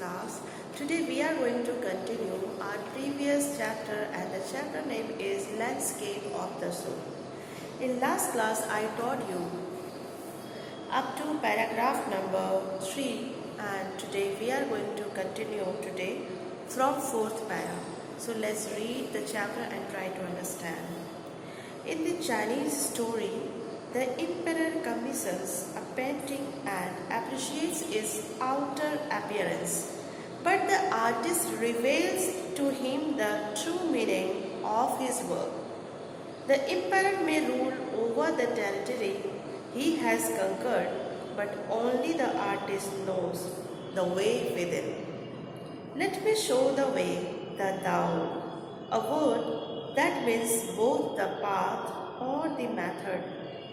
class. Today we are going to continue our previous chapter and the chapter name is Landscape of the Soul. In last class I taught you up to paragraph number 3 and today we are going to continue today from 4th para. So let's read the chapter and try to understand. In the Chinese story, the emperor commissions a painting and appreciates its outer appearance, but the artist reveals to him the true meaning of his work. The emperor may rule over the territory he has conquered, but only the artist knows the way within. Let me show the way, the Tao, a word that means both the path or the method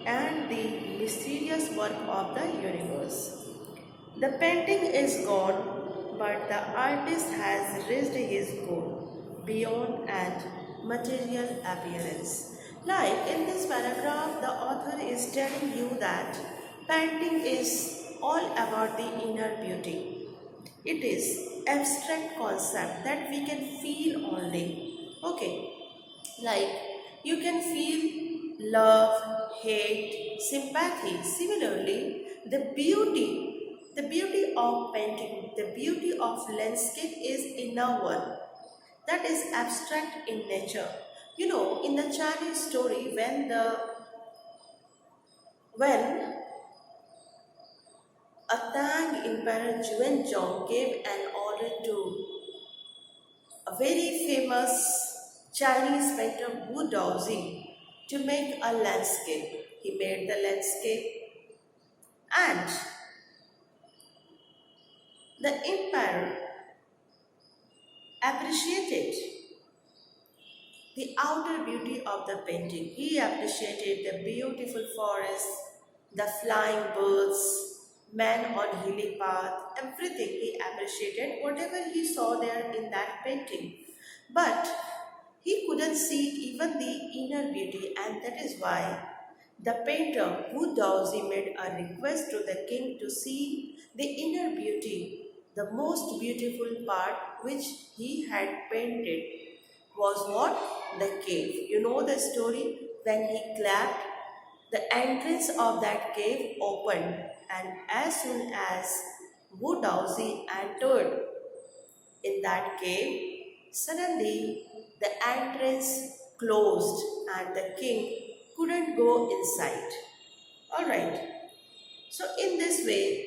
and the mysterious work of the universe. The painting is gone, but the artist has reached his goal beyond and material appearance. Like in this paragraph, the author is telling you that painting is all about the inner beauty. It is abstract concept that we can feel only. Okay, like you can feel love, hate, sympathy. Similarly, the beauty of painting, the beauty of landscape is inner one. That is abstract in nature. You know, in the Chinese story, when a Tang Emperor Juanzhong gave an order to a very famous Chinese painter Wu Daozi to make a landscape. He made the landscape and the emperor appreciated the outer beauty of the painting. He appreciated the beautiful forest, the flying birds, man on hilly path, everything he appreciated, whatever he saw there in that painting. But he couldn't see even the inner beauty, and that is why the painter Wu Daozi made a request to the king to see the inner beauty. The most beautiful part which he had painted was what? The cave. You know the story? When he clapped, the entrance of that cave opened, and as soon as Wu Daozi entered in that cave, suddenly the entrance closed and the king couldn't go inside. Alright, so in this way,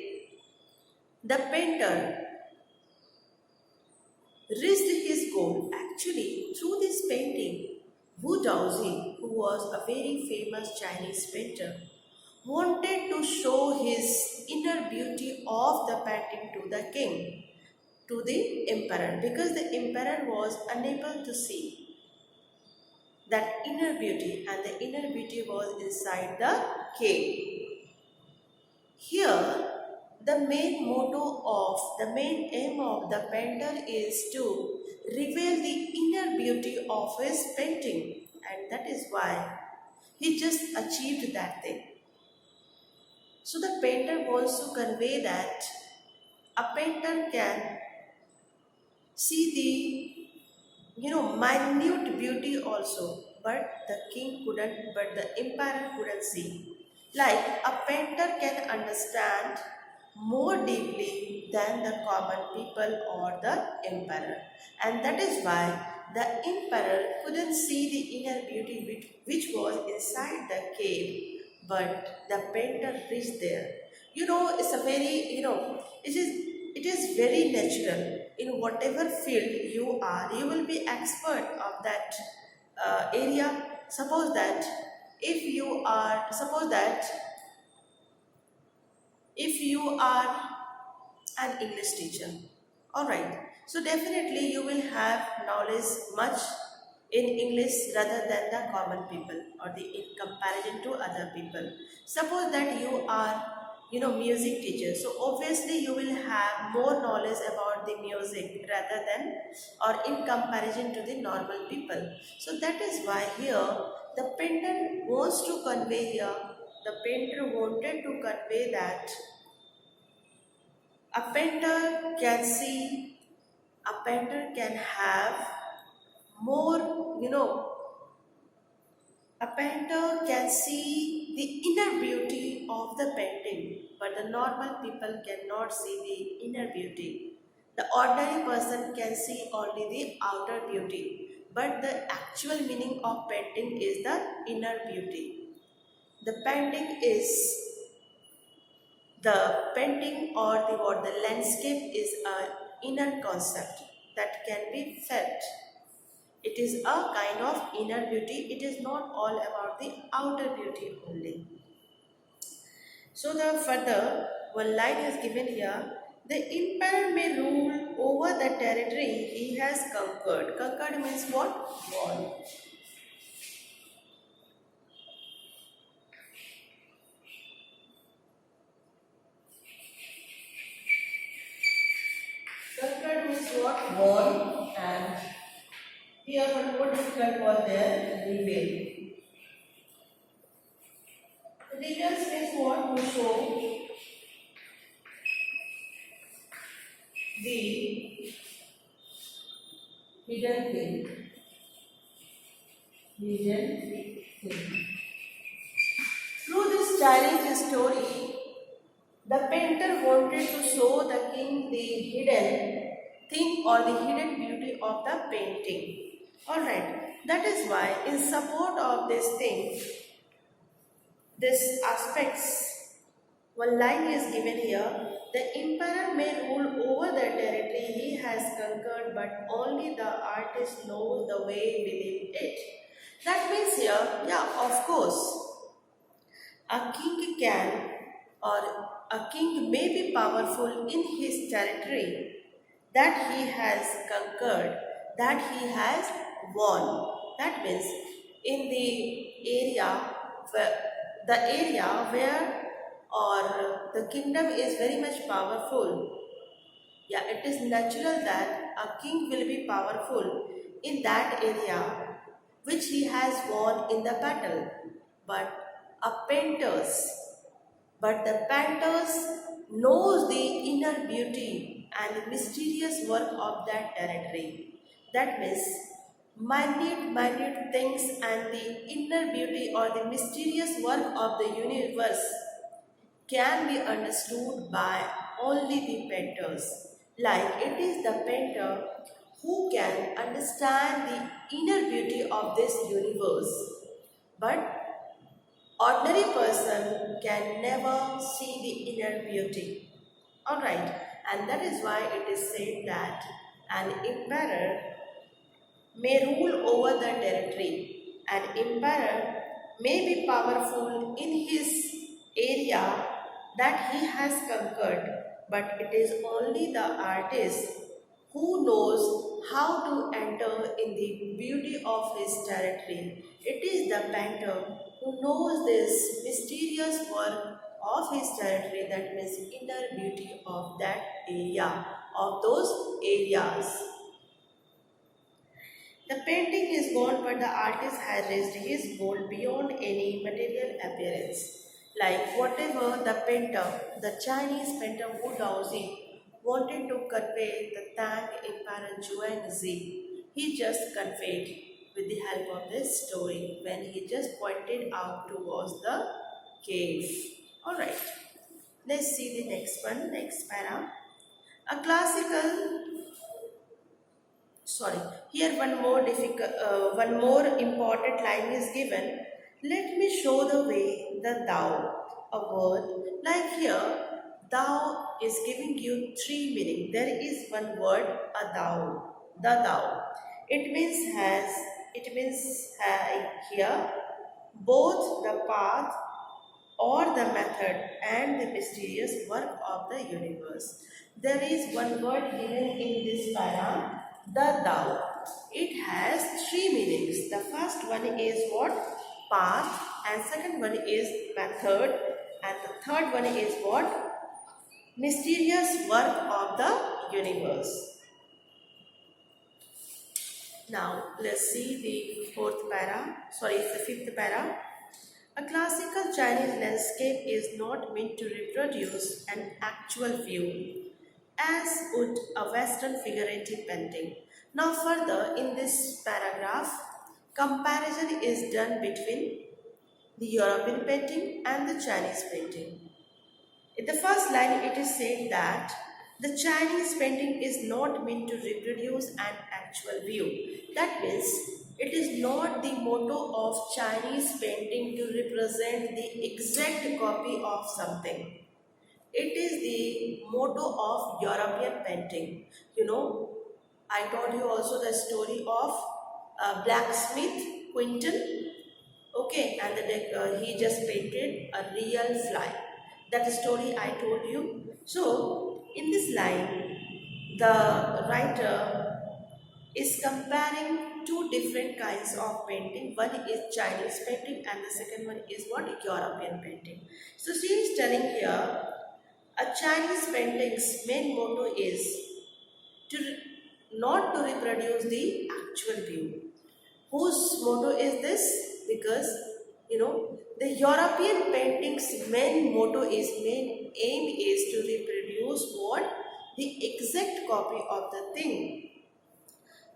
the painter reached his goal. Actually, through this painting, Wu Daozi, who was a very famous Chinese painter, wanted to show his inner beauty of the painting to the king, to the emperor, because the emperor was unable to see that inner beauty, and the inner beauty was inside the cave. Here, the main aim of the painter is to reveal the inner beauty of his painting, and that is why he just achieved that thing. So the painter wants to convey that a painter can see the minute beauty also, but the emperor couldn't see. Like a painter can understand more deeply than the common people or the emperor, and that is why the emperor couldn't see the inner beauty which was inside the cave, but the painter reached there. You know, it's a very, it is very natural. In whatever field you are, you will be expert of that area. Suppose that if you are an English teacher, alright, so definitely you will have knowledge much in English rather than the common people or in comparison to other people. Suppose that you are music teacher, so obviously you will have more knowledge about the music rather than or in comparison to the normal people. So that is why here the painter wants to convey here, the painter wanted to convey that A painter can see, a painter can have more, a painter can see the inner beauty of the painting, but the normal people cannot see the inner beauty. The ordinary person can see only the outer beauty, but the actual meaning of painting is the inner beauty. The painting is the painting or the what the landscape is an inner concept that can be felt. It is a kind of inner beauty. It is not all about the outer beauty only. So the further one line is given here. The emperor may rule over the territory he has conquered. Conquered means what? Won. Conquered means what? Won. And here one more difficult was there. Reveal. Reveals means what? To show the hidden thing. Hidden thing. Through this challenge story, the painter wanted to show the king the hidden thing or the hidden beauty of the painting. Alright, that is why in support of this thing, this aspects, one line is given here. The emperor may rule over the territory he has conquered, but only the artist knows the way within it. That means here, yeah, of course, a king can or a king may be powerful in his territory that he has conquered, that he has won. That means in the area where or the kingdom is very much powerful. Yeah, it is natural that a king will be powerful in that area which he has won in the battle. But a painters, but the painters knows the inner beauty and mysterious work of that territory. That means minute things and the inner beauty or the mysterious work of the universe can be understood by only the painters. Like it is the painter who can understand the inner beauty of this universe. But ordinary person can never see the inner beauty. Alright, and that is why it is said that an emperor may rule over the territory. An emperor may be powerful in his area that he has conquered, but it is only the artist who knows how to enter in the beauty of his territory. It is the painter who knows this mysterious work of his territory, that means inner beauty of that area, of those areas. The painting is gone, but the artist has raised his goal beyond any material appearance. Like whatever the painter, the Chinese painter Wu Daozi, wanted to convey the Tang Emperor Zhuangzi, he just conveyed with the help of this story when he just pointed out towards the cave. Alright, let's see the next one, next para. A classical sorry, here one more important line is given. Let me show the way, the thou, a word. Like here, thou is giving you three meaning. There is one word, a thou, the thou. It means here both the path or the method and the mysterious work of the universe. There is one word given in this para, the thou. It has three meanings. The first one is what? Path, and second one is method, and the third one is what? Mysterious work of the universe. Now let's see the fifth para. A classical Chinese landscape is not meant to reproduce an actual view. as would a Western figurative painting. Now further in this paragraph, comparison is done between the European painting and the Chinese painting. In the first line, it is said that the Chinese painting is not meant to reproduce an actual view. That means it is not the motto of Chinese painting to represent the exact copy of something. It is the motto of European painting. You know, I told you also the story of blacksmith Quinton. Okay, and he just painted a real fly. That story I told you. So, in this line, the writer is comparing two different kinds of painting. One is Chinese painting and the second one is what? European painting. So, she is telling here, a Chinese painting's main motto is to not to reproduce the actual view. Whose motto is this? Because the European painting's main motto is main aim is to reproduce what? The exact copy of the thing.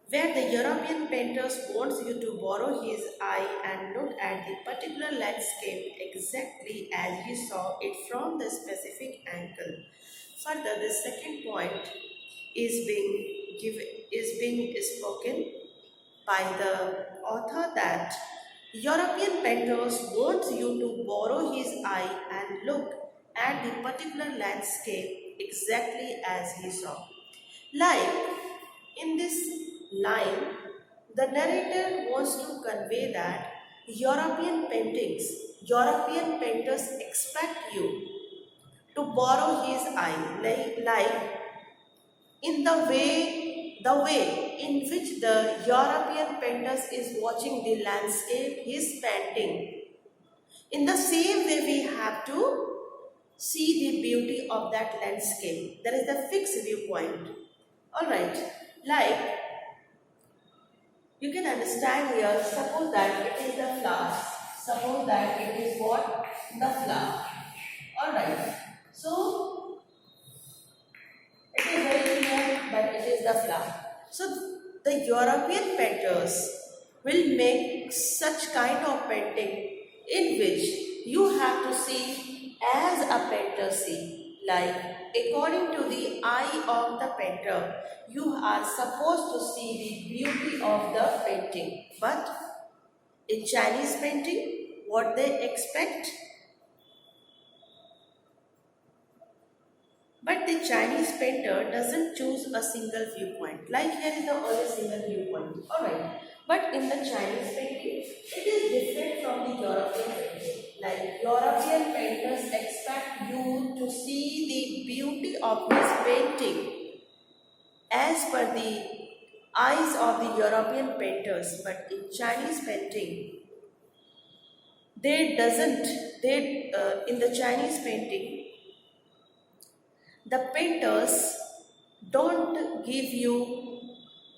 Where the European painters wants you to borrow his eye and look at the particular landscape exactly as he saw it from the specific angle. Further, the second point is being spoken by the author that European painters want you to borrow his eye and look at the particular landscape exactly as he saw. Like in this line, the narrator wants to convey that European painters expect you to borrow his eye, like in the way in which the European painters is watching the landscape he is painting. In the same way, we have to see the beauty of that landscape. That is the fixed viewpoint. Alright, like you can understand here, suppose that it is the flowers. Suppose that it is what? The flower. Alright, so it is very clear that it is the flower. So the European painters will make such kind of painting in which you have to see as a painter see. Like according to the eye of the painter, you are supposed to see the beauty of the painting. But in Chinese painting, what they expect? But the Chinese painter doesn't choose a single viewpoint. Like here is the only single viewpoint. Alright. But in the Chinese painting, it is different from the European painting. Like European painters expect you to see the beauty of this painting as per the eyes of the European painters. But in Chinese painting, in the Chinese painting, the painters don't give you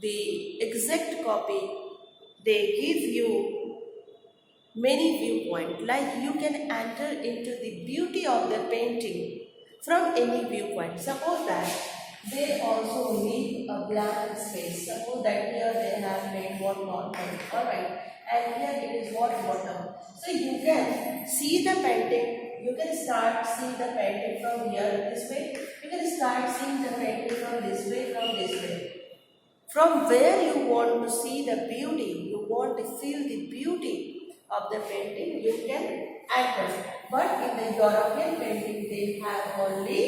the exact copy, they give you many viewpoints. Like you can enter into the beauty of the painting from any viewpoint. Suppose that they also leave a blank space. Suppose that here they have made what mountain, alright, and here it is what water. So you can see the painting. You can start seeing the painting from here this way. You can start seeing the painting from this way. From where you want to see the beauty, you want to feel the beauty of the painting, you can enter. But in the European painting, they have only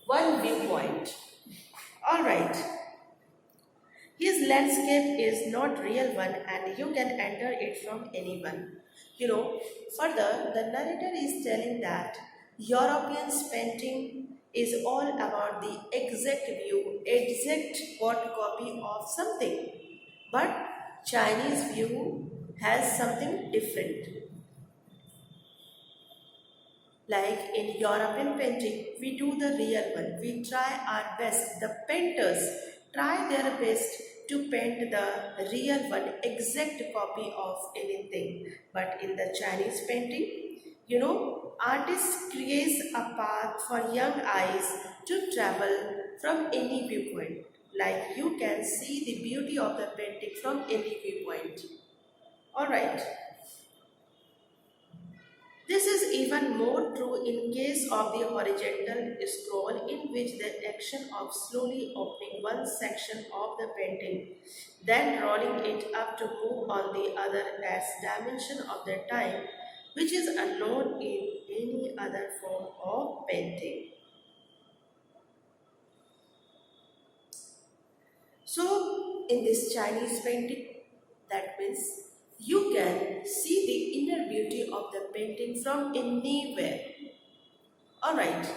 one viewpoint. Alright. His landscape is not real one and you can enter it from anyone. Further, the narrator is telling that European's painting is all about the exact view, exact what copy of something. But Chinese view has something different. Like in European painting, we do the real one. We try our best. The painters try their best to paint the real one, exact copy of anything. But in the Chinese painting, Artist creates a path for young eyes to travel from any viewpoint. Like you can see the beauty of the painting from any viewpoint. Alright. This is even more true in case of the horizontal scroll, in which the action of slowly opening one section of the painting, then rolling it up to move on the other adds dimension of the time, which is unknown in any other form of painting. So, in this Chinese painting, that means you can see the inner beauty of the painting from anywhere. Alright,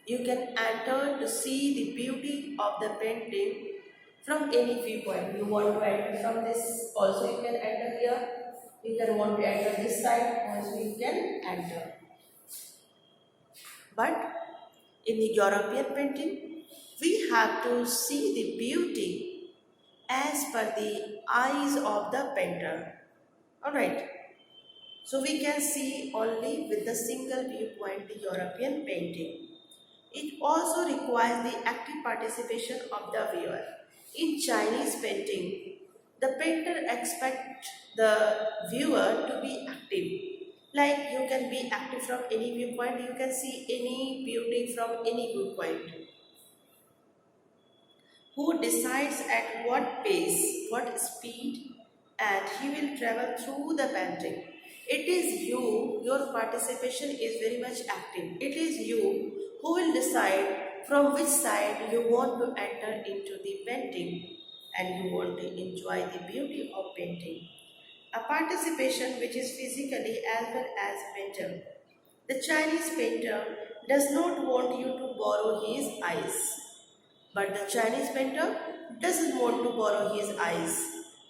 you can enter to see the beauty of the painting from any viewpoint. You want to enter from this, also you can enter here. You can want to enter this side, also you can enter. But in the European painting, we have to see the beauty as per the eyes of the painter. Alright, so we can see only with the single viewpoint the European painting. It also requires the active participation of the viewer. In Chinese painting, the painter expects the viewer to be active. Like you can be active from any viewpoint, you can see any beauty from any viewpoint. Who decides at what pace, what speed, and he will travel through the painting. It is you, your participation is very much active. It is you who will decide from which side you want to enter into the painting and you want to enjoy the beauty of painting. A participation which is physically as well as mental. The Chinese painter does not want you to borrow his eyes. But the Chinese painter doesn't want to borrow his eyes.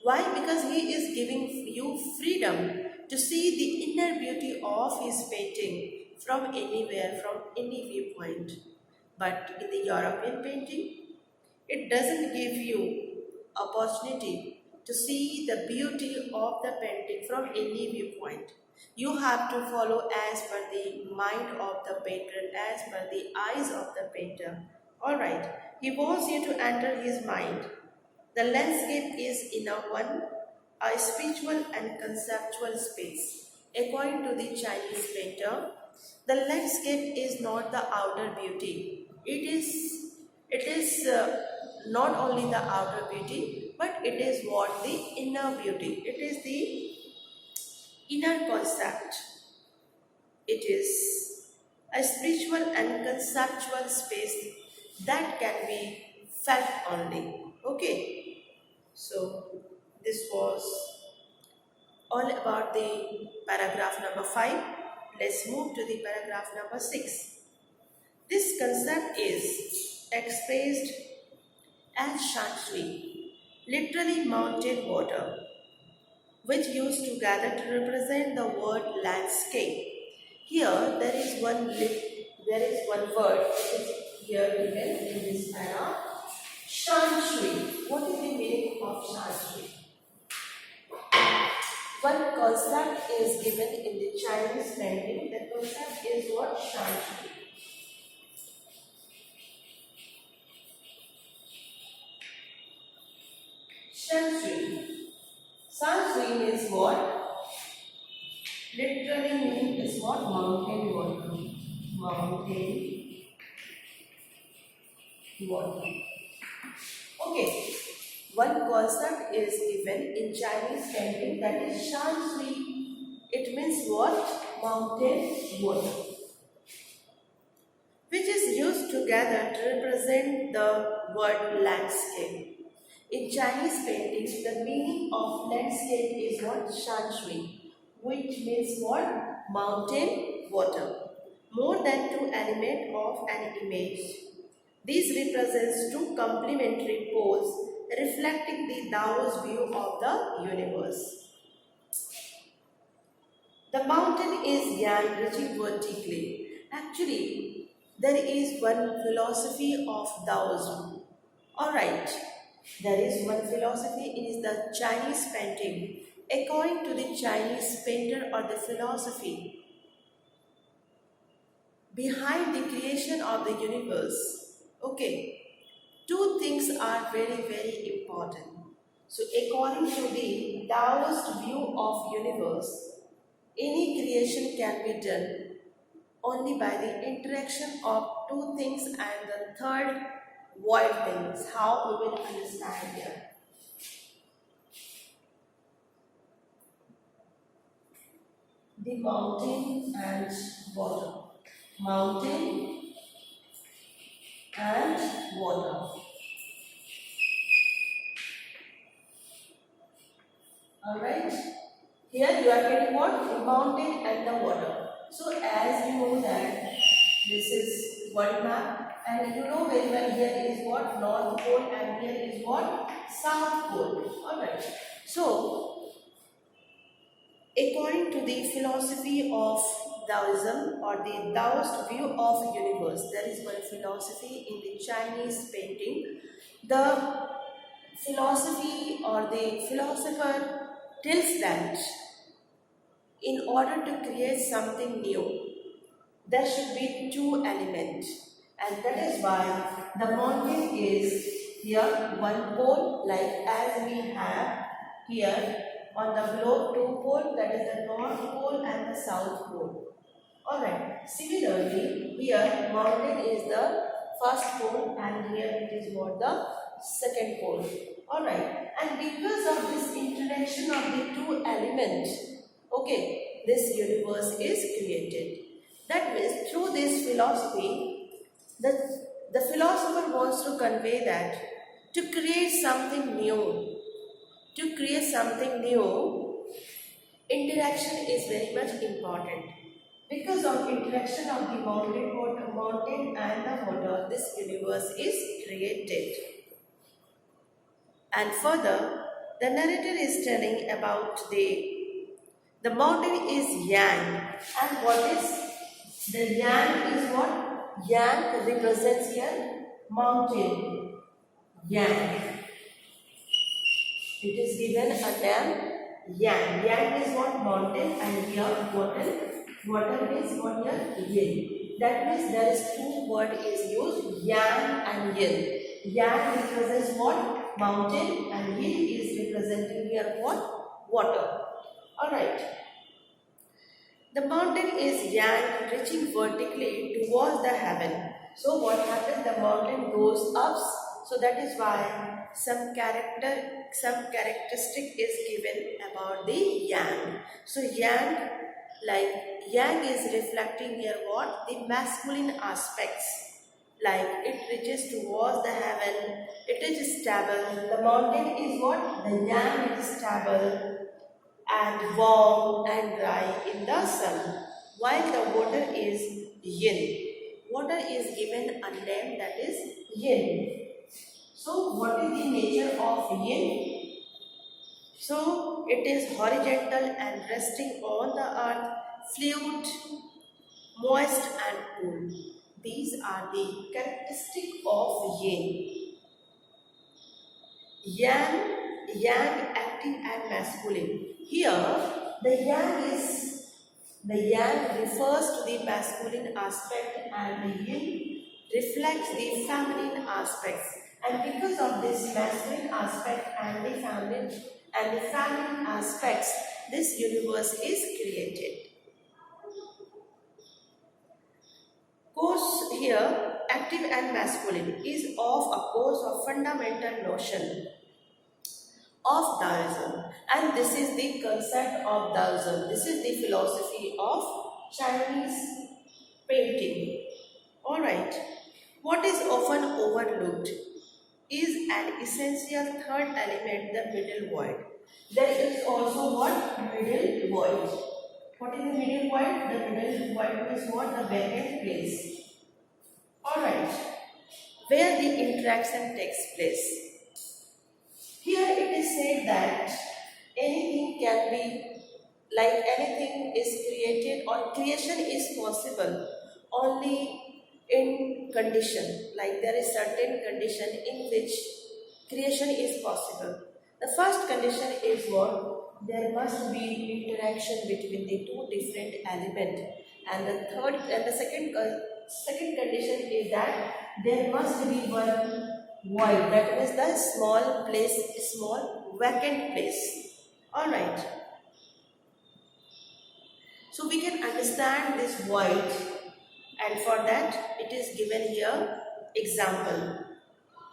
Why? Because he is giving you freedom to see the inner beauty of his painting from anywhere, from any viewpoint. But in the European painting, it doesn't give you opportunity to see the beauty of the painting from any viewpoint. You have to follow as per the mind of the painter, as per the eyes of the painter. Alright, he wants you to enter his mind. The landscape is inner one, a spiritual and conceptual space. According to the Chinese painter, the landscape is not the outer beauty. It is not only the outer beauty, but it is what the inner beauty. It is the inner concept. It is a spiritual and conceptual space that can be felt only. Okay, so this was all about the paragraph number 5. Let's move to the paragraph number 6. This concept is expressed as Shanshui, literally mountain water, which used to gather to represent the word landscape. Here there is one word which is here given in this para. Shanshui. What is the meaning of Shanshui? One concept is given in the Chinese painting. The concept is what? Shanshui. Shanshui. Shanshui means what? Literally meaning is what? Mountain water. Mountain water. Okay. One concept is given in Chinese painting, that is Shanshui. It means what? Mountain water, which is used together to represent the word landscape. In Chinese paintings, the meaning of landscape is what? Shanshui, which means what? Mountain water. More than two elements of an image. These represents two complementary poles reflecting the Taoist view of the universe. The mountain is yang reaching vertically. Actually, there is one philosophy of Taoism. Alright, there is one philosophy, it is the Chinese painting, According to the Chinese painter or the philosophy behind the creation of the universe, okay, two things are very, very important. So according to the Taoist view of universe, any creation can be done only by the interaction of two things and the third void things. How we will understand here. The mountain and water. Mountain and water. Alright. Here you are getting what? The mountain and the water. So as you know that this is one map and you know very well here is what? North Pole and here is what? South Pole. Alright. So according to the philosophy of Taoism or the Taoist view of universe, there is one philosophy in the Chinese painting. The philosophy or the philosopher tells that in order to create something new, there should be two elements, and that is why the mountain is here one pole, like as we have here on the globe two poles, that is the north pole and the south pole. Alright, similarly here mountain is the first pole and here it is what the second pole. Alright, and because of this interaction of the two elements, okay, this universe is created. That means through this philosophy, the philosopher wants to convey that to create something new, interaction is very much important. Because of interaction of the mountain and the water, this universe is created. And further, the narrator is telling about the mountain is yang, and what is the yang is what? Yang represents here mountain. Yang. It is given a name yang. Yang is what? Mountain, and here water. Water means what here? Yin. That means there is two words is used, yang and yin. Yang represents what? Mountain, and yin is representing here what? Water. Alright. The mountain is yang, reaching vertically towards the heaven. So what happens? The mountain goes up. So that is why some characteristic is given about the yang. So yang, like yang is reflecting here what? The masculine aspects. Like it reaches towards the heaven, it is stable. The mountain is what? The yang is stable and warm and dry in the sun, while the water is yin. Water is given a name, that is yin. So what is the nature of yin? So it is horizontal and resting on the earth, fluid, moist and cool. These are the characteristics of yin. Yang active and masculine. Here the yang refers to the masculine aspect and the yin reflects the feminine aspects. And because of this masculine aspect and the feminine aspects, this universe is created. Course here, active and masculine, is of a course of fundamental notion of Taoism, and this is the concept of Taoism. This is the philosophy of Chinese painting. Alright, what is often overlooked is an essential third element, the middle void. There is also what? Middle void. What is the middle void? The middle void is what? The vacant place. Alright, where the interaction takes place. Here it is said that anything can be, like anything is created or creation is possible only in condition, like there is certain condition in which creation is possible. The first condition is what? there must be interaction between the two different elements. And the second condition is that there must be one void, that is the small vacant place. All right. So we can understand this void, and for that it is given here example.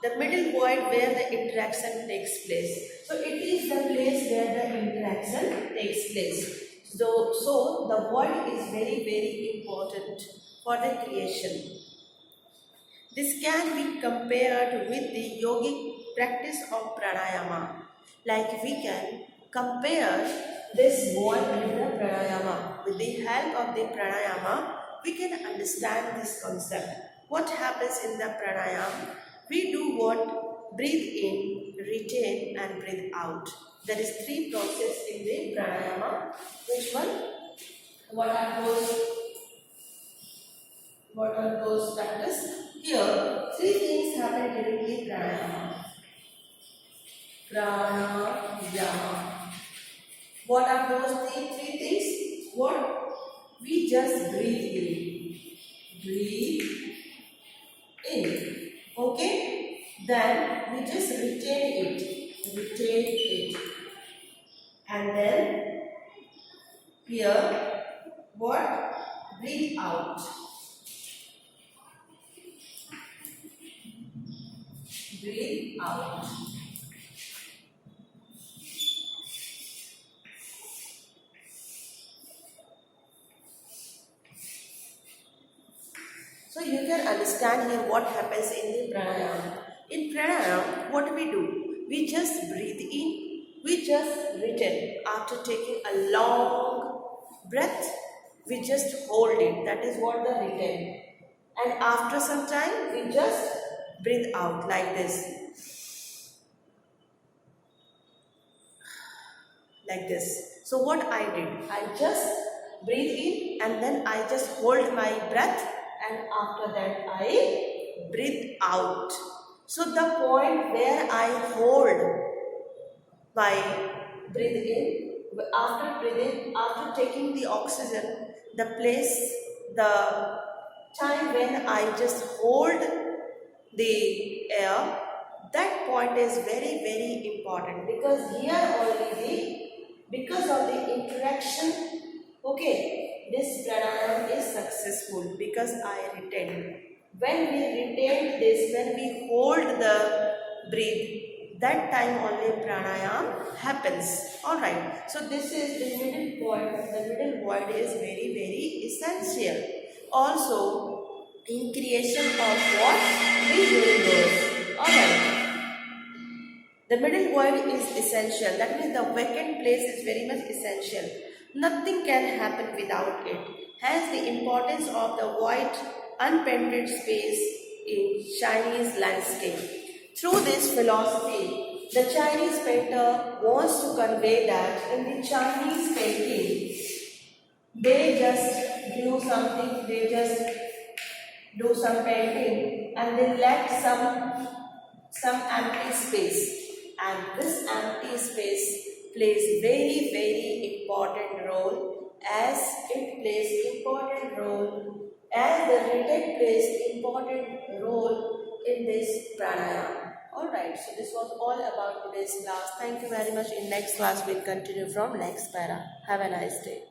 The middle void where the interaction takes place. So it is the place where the interaction takes place. So the void is very important for the creation. This can be compared with the yogic practice of pranayama. Like we can compare this void with the pranayama. With the help of the pranayama, we can understand this concept. What happens in the pranayama? We do what? Breathe in, retain and breathe out. There is 3 processes in the pranayama. Which one? What are those practice? Here, 3 things happen during the pranayama. Pranayama. What are those 3 things? What? We just breathe in. Breathe in. Okay? Then we just retain it. Retain it. And then here, what? Breathe out. Breathe out. So you can understand here what happens in the pranayama. In pranayama, what we do? We just breathe in, we just retain. After taking a long breath, we just hold it. That is what the retain. And after some time, we just breathe out like this. Like this. So what I did? I just breathe in and then I just hold my breath, and after that I breathe out. So the point where I hold my breathe in, after taking the oxygen, the time when I just hold the air, that point is very important, because here only because of the interaction, okay, this pranayama is successful because I retain. When we retain this, when we hold the breath, that time only pranayama happens. Alright, so this is the middle point. The middle void is very essential. Also, in creation of what? The universe. Alright. The middle void is essential. That means the vacant place is very much essential. Nothing can happen without it. Hence the importance of the white unpainted space in Chinese landscape. Through this philosophy, the Chinese painter wants to convey that in the Chinese painting, they just do something, they just do some painting and they let some empty space. And this empty space plays very important role, as it plays important role, as the retain plays important role in this pranayama. Alright, so this was all about today's class. Thank you very much. In next class, we'll continue from next para. Have a nice day.